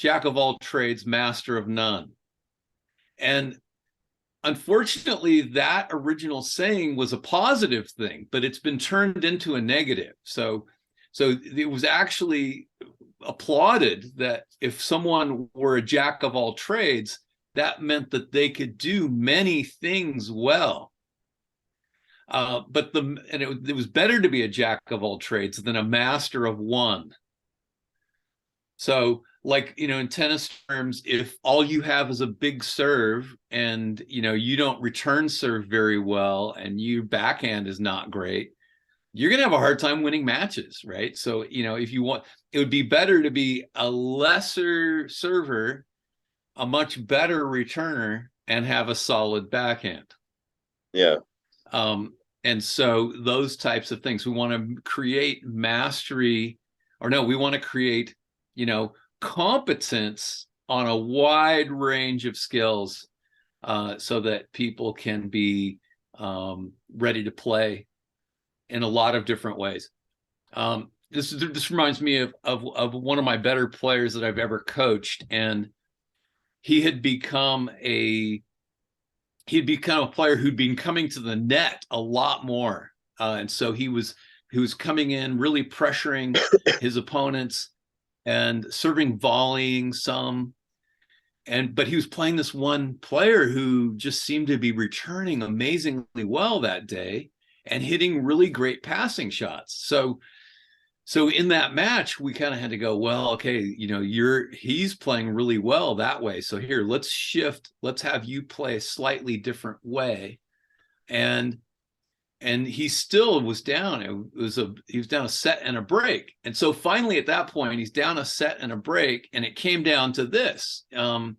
jack of all trades, master of none. And unfortunately, that original saying was a positive thing, but it's been turned into a negative. So it was actually applauded that if someone were a jack of all trades, that meant that they could do many things well. It was better to be a jack of all trades than a master of one. So, like, in tennis terms, if all you have is a big serve and, you don't return serve very well and your backhand is not great, you're going to have a hard time winning matches, right? So, if you want, it would be better to be a lesser server, a much better returner, and have a solid backhand. Yeah. And so those types of things, we want to create mastery, or no, we want to create, competence on a wide range of skills, so that people can be ready to play in a lot of different ways. This reminds me of one of my better players that I've ever coached, and he had become a player who'd been coming to the net a lot more, and so he was coming in really pressuring his opponents and serving, volleying some, but he was playing this one player who just seemed to be returning amazingly well that day and hitting really great passing shots. So in that match, we kind of had to go, well, okay, he's playing really well that way. So here, let's shift. Let's have you play a slightly different way. And he still was down. He was down a set and a break. And so finally at that point, he's down a set and a break. And it came down to this, all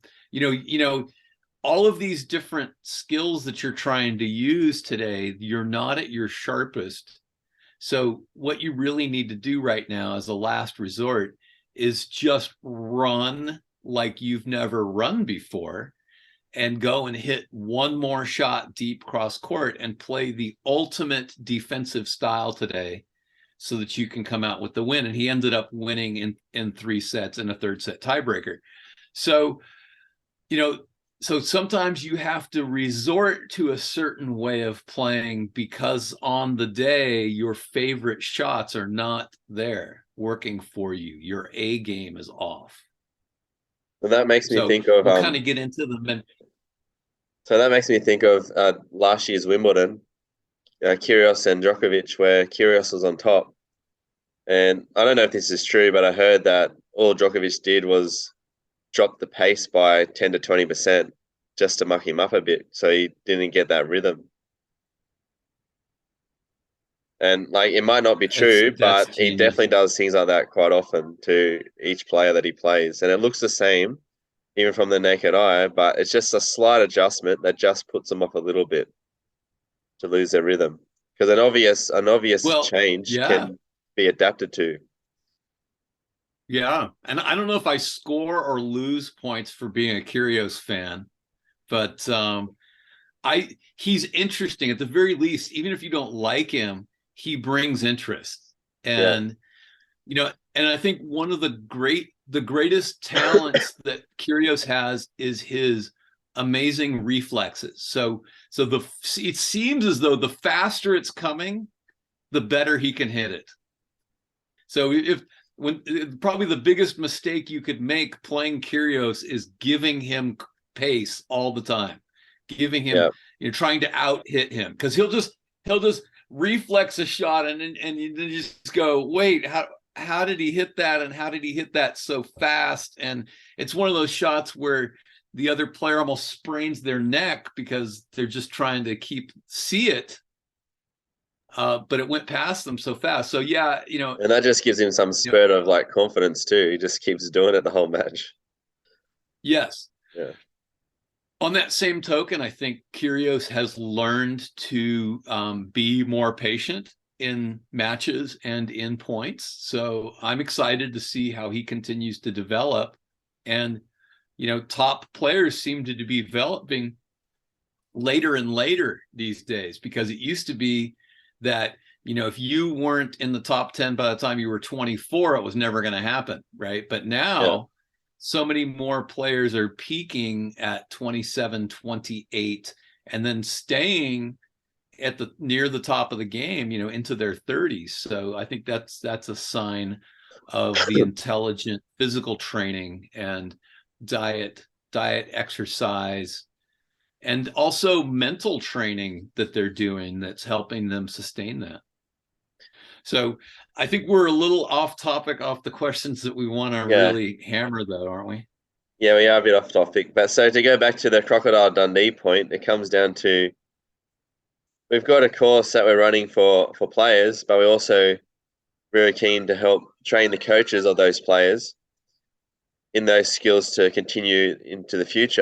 of these different skills that you're trying to use today, you're not at your sharpest. So what you really need to do right now as a last resort is just run like you've never run before and go and hit one more shot deep cross court and play the ultimate defensive style today so that you can come out with the win. And he ended up winning in 3 sets and a third set tiebreaker. So, so sometimes you have to resort to a certain way of playing because on the day, your favorite shots are not there working for you. Your A game is off. And that makes me think of we'll kind of get into the. So that makes me think of last year's Wimbledon, Kyrgios and Djokovic, where Kyrgios was on top. And I don't know if this is true, but I heard that all Djokovic did was drop the pace by 10 to 20% just to muck him up a bit, so he didn't get that rhythm. And like, it might not be true, but he definitely does things like that quite often to each player that he plays. And it looks the same, even from the naked eye, but it's just a slight adjustment that just puts them off a little bit to lose their rhythm. Because an obvious change can be adapted to. Yeah. And I don't know if I score or lose points for being a Kyrgios fan, but he's interesting at the very least. Even if you don't like him, he brings interest. And and I think one of the greatest talents that Kyrgios has is his amazing reflexes. So it seems as though the faster it's coming, the better he can hit it. So probably the biggest mistake you could make playing Kyrgios is giving him pace all the time, giving him, trying to out hit him, because he'll just reflex a shot and then you just go, wait, how did he hit that, and how did he hit that so fast? And it's one of those shots where the other player almost sprains their neck because they're just trying to see it. But it went past them so fast. So and that just gives him some spurt of like confidence too. He just keeps doing it the whole match. Yes. Yeah. On that same token, I think Kyrgios has learned to be more patient in matches and in points. So I'm excited to see how he continues to develop. And top players seem to be developing later and later these days, because it used to be that, if you weren't in the top 10 by the time you were 24, it was never going to happen, right? But now so many more players are peaking at 27, 28, and then staying at the near the top of the game, into their 30s. So I think that's a sign of the intelligent physical training and diet, exercise, and also mental training that they're doing that's helping them sustain that. So I think we're a little off topic, off the questions that we want to really hammer, though, aren't we? Yeah, we are a bit off topic. But so to go back to the Crocodile Dundee point, it comes down to we've got a course that we're running for players, but we're also very keen to help train the coaches of those players in those skills to continue into the future.